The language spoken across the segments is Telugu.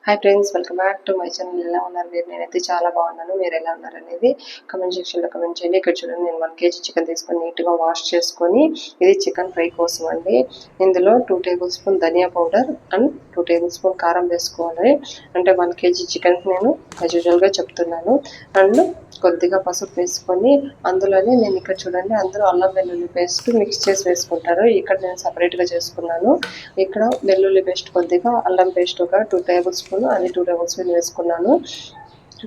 Hi friends, welcome back to my channel. ఎలా ఉన్నారు మీరు? నేనైతే చాలా బాగున్నాను. మీరు ఎలా ఉన్నారు అనేది కమెంట్ సెక్షన్లో కమెంట్ చేయండి. ఇక్కడ చూడండి, నేను 1 kg చికెన్ తీసుకొని నీట్గా వాష్ చేసుకొని, ఇది చికెన్ ఫ్రై కోసం అండి. ఇందులో 2 టేబుల్ స్పూన్ ధనియా పౌడర్ అండ్ 2 టేబుల్ స్పూన్ కారం వేసుకోవాలి. అంటే 1 kg చికెన్కి నేను యాజ్ యూజువల్గా చెప్తున్నాను. అండ్ కొద్దిగా పసుపు వేసుకొని, అందులోనే నేను ఇక్కడ చూడండి, అందరూ అల్లం వెల్లుల్లి పేస్ట్ మిక్స్ చేసి వేసుకుంటారు. ఇక్కడ నేను సపరేట్గా చేసుకున్నాను. ఇక్కడ వెల్లుల్లి పేస్ట్ కొద్దిగా, అల్లం పేస్ట్ ఒక 2 టేబుల్ స్పూన్, అది 2 టేబుల్ స్పూన్ వేసుకున్నాను.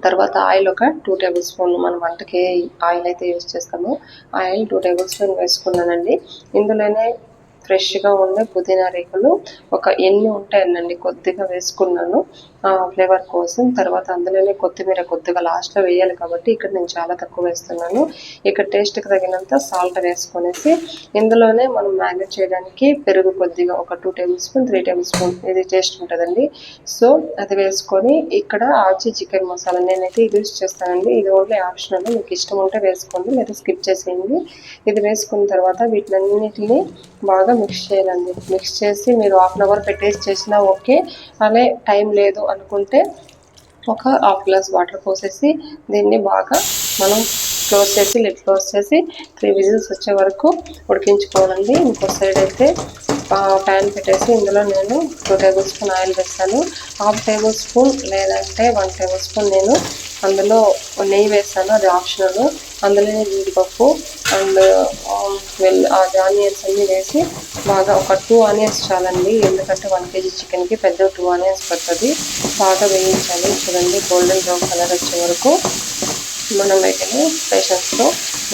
తర్వాత ఆయిల్ ఒక 2 టేబుల్ స్పూన్, మనం వంటకి ఆయిల్ అయితే యూజ్ చేస్తామో ఆయిల్ 2 టేబుల్ స్పూన్ వేసుకున్నానండి. ఇందులోనే ఫ్రెష్గా ఉండే పుదీనా రేకులు ఒక ఎన్ని ఉంటాయనండి కొద్దిగా వేసుకున్నాను ఫ్లేవర్ కోసం. తర్వాత అందులోనే కొత్తిమీర కొద్దిగా లాస్ట్లో వేయాలి కాబట్టి ఇక్కడ నేను చాలా తక్కువ వేస్తున్నాను. ఇక్కడ టేస్ట్కి తగినంత సాల్ట్ వేసుకొనేసి, ఇందులోనే మనం మ్యారినేట్ చేయడానికి పెరుగు కొద్దిగా ఒక 2 టేబుల్ స్పూన్, 3 టేబుల్ స్పూన్, ఇది టేస్ట్ ఉంటుందండి. సో అది వేసుకొని ఇక్కడ ఆచి చికెన్ మసాలా నేనైతే ఇది యూజ్ చేస్తానండి. ఇది ఓన్లీ ఆప్షనల్, మీకు ఇష్టం ఉంటే వేసుకోండి లేదా స్కిప్ చేసేయండి. ఇది వేసుకున్న తర్వాత వీటినన్నిటిని బాగా మిక్స్ చేయాలండి. మిక్స్ చేసి మీరు 1/2 అవర్ పెట్టేసి చేసినా ఓకే. అనే టైం లేదు అనుకుంటే ఒక 1/2 గ్లాస్ వాటర్ పోసేసి దీన్ని బాగా మనం క్లోజ్ చేసి, లిడ్ క్లోజ్ చేసి 3 విజిల్స్ వచ్చే వరకు ఉడికించుకోవాలండి. ఇంకో సైడ్ అయితే ప్యాన్ పెట్టేసి ఇందులో నేను 2 టేబుల్ స్పూన్ ఆయిల్ వేస్తాను. 1/2 టేబుల్ స్పూన్ లేదంటే 1 టేబుల్ స్పూన్ నేను అందులో నెయ్యి వేస్తాను, అది ఆప్షనల్. అందులోనే జీడిపప్పు అండ్ ఆనియన్స్ అన్నీ వేసి బాగా ఒక 2 ఆనియన్స్ చాలండి, ఎందుకంటే 1 kg చికెన్కి పెద్ద 2 ఆనియన్స్ పడుతుంది. బాగా వేయించాలి. చూడండి, గోల్డెన్ బ్రౌన్ కలర్ వచ్చే వరకు మనం వీటిని పేషెన్స్తో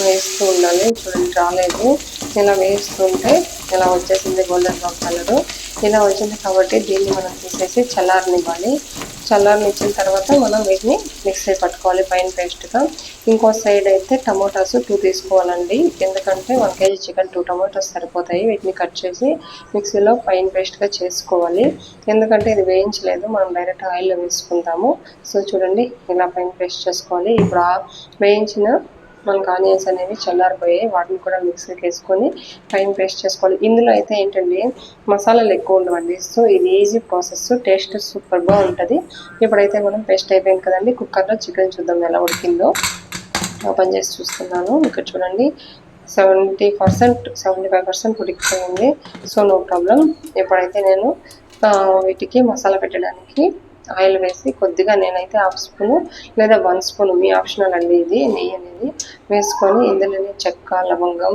వేస్తూ ఉండాలి. చూడండి, రాలేదు, ఇలా వేస్తుంటే ఇలా వచ్చేసింది గోల్డెన్ బ్రౌన్ కలరు. ఇలా వచ్చింది కాబట్టి దీన్ని మనం తీసేసి చల్లారనివ్వాలి. చల్లారనిచ్చిన తర్వాత మనం వీటిని మిక్సీ పట్టుకోవాలి పైన పేస్ట్గా. ఇంకో సైడ్ అయితే టమోటాస్ 2 తీసుకోవాలండి, ఎందుకంటే 1 kg చికెన్ 2 టమోటాస్ సరిపోతాయి. వీటిని కట్ చేసి మిక్సీలో పైన పేస్ట్గా చేసుకోవాలి. ఎందుకంటే ఇది వేయించలేదు, మనం డైరెక్ట్ ఆయిల్లో వేసుకుంటాము. సో చూడండి, ఇలా పైన పేస్ట్ చేసుకోవాలి. ఇప్పుడు వేయించిన మనకు ఆనియన్స్ అనేవి చల్లారిపోయాయి, వాటిని కూడా మిక్సీకి వేసుకొని పైన పేస్ట్ చేసుకోవాలి. ఇందులో అయితే ఏంటండి, మసాలాలు ఎక్కువ ఉండవండి. సో ఇది ఈజీ ప్రాసెస్, టేస్ట్ సూపర్గా ఉంటుంది. ఇప్పుడైతే మనం పేస్ట్ అయిపోయింది కదండి. కుక్కర్లో చికెన్ చూద్దాం ఎలా ఉడికిందో. ఓపెన్ చేసి చూస్తున్నాను. ఇక్కడ చూడండి, 70%, 75% ఉడికిపోయింది. So no problem. ఇప్పుడైతే నేను వీటికి మసాలా పెట్టడానికి ఆయిల్ వేసి కొద్దిగా, నేనైతే 1/2 స్పూను లేదా 1 స్పూన్, మీ ఆప్షనల్ అండి, ఇది నెయ్యి అనేది వేసుకొని ఇందులోనే చెక్క, లవంగం,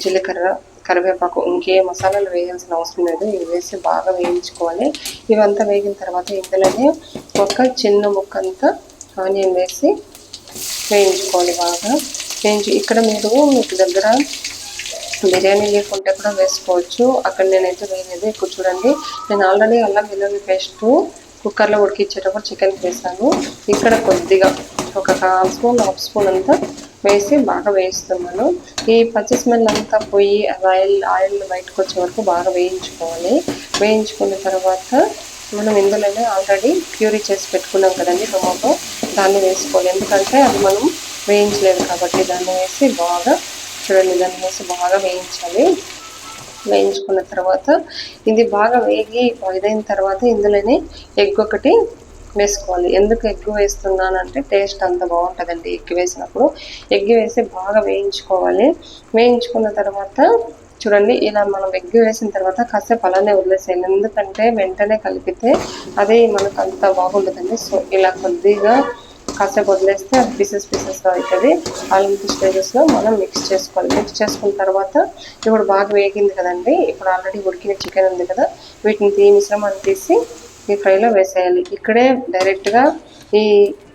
జీలకర్ర, కరివేపాకు, ఇంకే మసాలాలు వేయాల్సిన అవసరం లేదు. ఇవి వేసి బాగా వేయించుకోవాలి. ఇవంతా వేగిన తర్వాత ఇందులోనే ఒక చిన్న ముక్కంతా ఆనియన్ వేసి వేయించుకోవాలి బాగా. ఇక్కడ మీకు దగ్గర బిర్యానీ లీఫ్ ఉంటే కూడా వేసుకోవచ్చు. అక్కడ నేనైతే వేయలేదు. ఇప్పుడు చూడండి, నేను ఆల్రెడీ అల్లం వెల్లుల్లి పేస్ట్ కుక్కర్లో ఉడికించేటప్పుడు చికెన్ వేసాను. ఇక్కడ కొద్దిగా ఒక 1/2 స్పూన్, 1/2 స్పూన్ అంతా వేసి బాగా వేయిస్తున్నాను. ఈ పచ్చి స్మెల్ అంతా పోయి ఆయిల్ బయటకు వచ్చే వరకు బాగా వేయించుకోవాలి. వేయించుకున్న తర్వాత మనం ఇందులోనే ఆల్రెడీ ప్యూరీ చేసి పెట్టుకున్నాం కదండి టొమాటో, దాన్ని వేసుకోవాలి. ఎందుకంటే అది మనం వేయించలేదు కాబట్టి దాన్ని వేసి బాగా చూడండి, దాన్ని వేసి బాగా వేయించాలి. వేయించుకున్న తర్వాత ఇది బాగా ఇదైన తర్వాత ఇందులోనే ఎగ్ ఒకటి వేసుకోవాలి. ఎందుకు ఎగ్ వేస్తున్నానంటే టేస్ట్ అంత బాగుంటుందండి ఎగ్ వేసినప్పుడు. ఎగ్ వేసి బాగా వేయించుకోవాలి. వేయించుకున్న తర్వాత చూడండి, ఇలా మనం ఎగ్ వేసిన తర్వాత కాసేపు అలానే వదిలేసేయాలి, ఎందుకంటే వెంటనే కలిపితే అది మనకు అంత బాగుంటుందండి. సో ఇలా కొద్దిగా కాసేపు వదిలేస్తే అది పీసెస్గా అవుతుంది. అలాంటి స్టేజెస్లో మనం మిక్స్ చేసుకోవాలి. మిక్స్ చేసుకున్న తర్వాత ఇప్పుడు బాగా వేగింది కదండి, ఇప్పుడు ఆల్రెడీ ఉడికిన చికెన్ ఉంది కదా, వీటిని మిశ్రమాన్ని తీసి ఈ ఫ్రైలో వేసేయాలి. ఇక్కడే డైరెక్ట్గా ఈ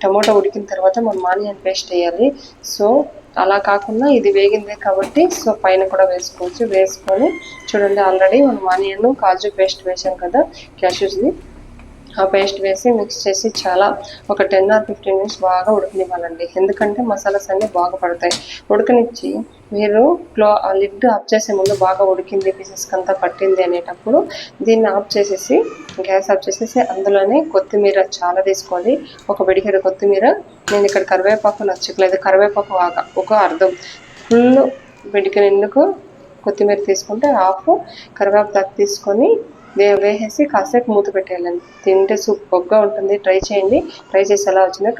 టమోటా ఉడికిన తర్వాత మనం ఆనియన్ పేస్ట్ వేయాలి. సో అలా కాకుండా ఇది వేగిందే కాబట్టి సో పైన కూడా వేసుకోవచ్చు. వేసుకొని చూడండి, ఆల్రెడీ మనం ఆనియన్, కాజు పేస్ట్ వేసాం కదా, క్యాష్యూస్ది, ఆ పేస్ట్ వేసి మిక్స్ చేసి చాలా ఒక 10 or 15 మినిట్స్ బాగా ఉడకనివ్వాలండి. ఎందుకంటే మసాలాస్ అన్నీ బాగా పడతాయి. ఉడకనిచ్చి మీరు లిడ్ ఆఫ్ చేసే ముందు బాగా ఉడికింది, పీసెస్కి అంతా పట్టింది అనేటప్పుడు దీన్ని ఆఫ్ చేసేసి, గ్యాస్ ఆఫ్ చేసేసి అందులోనే కొత్తిమీర చాలా తీసుకోవాలి. ఒక పిడికెడు కొత్తిమీర, నేను ఇక్కడ కరివేపాకు నచ్చట్లేదు, కరివేపాకు ఒక అర్ధం, ఫుల్ పిడికెడు ఎందుకు కొత్తిమీర తీసుకుంటే హాఫ్ కరివేపాకు తీసుకొని వేసేసి కాసేపు మూత పెట్టేయాలండి. తింటే సూపర్గా ఉంటుంది. ట్రై చేయండి. ట్రై చేసి ఎలా వచ్చిందో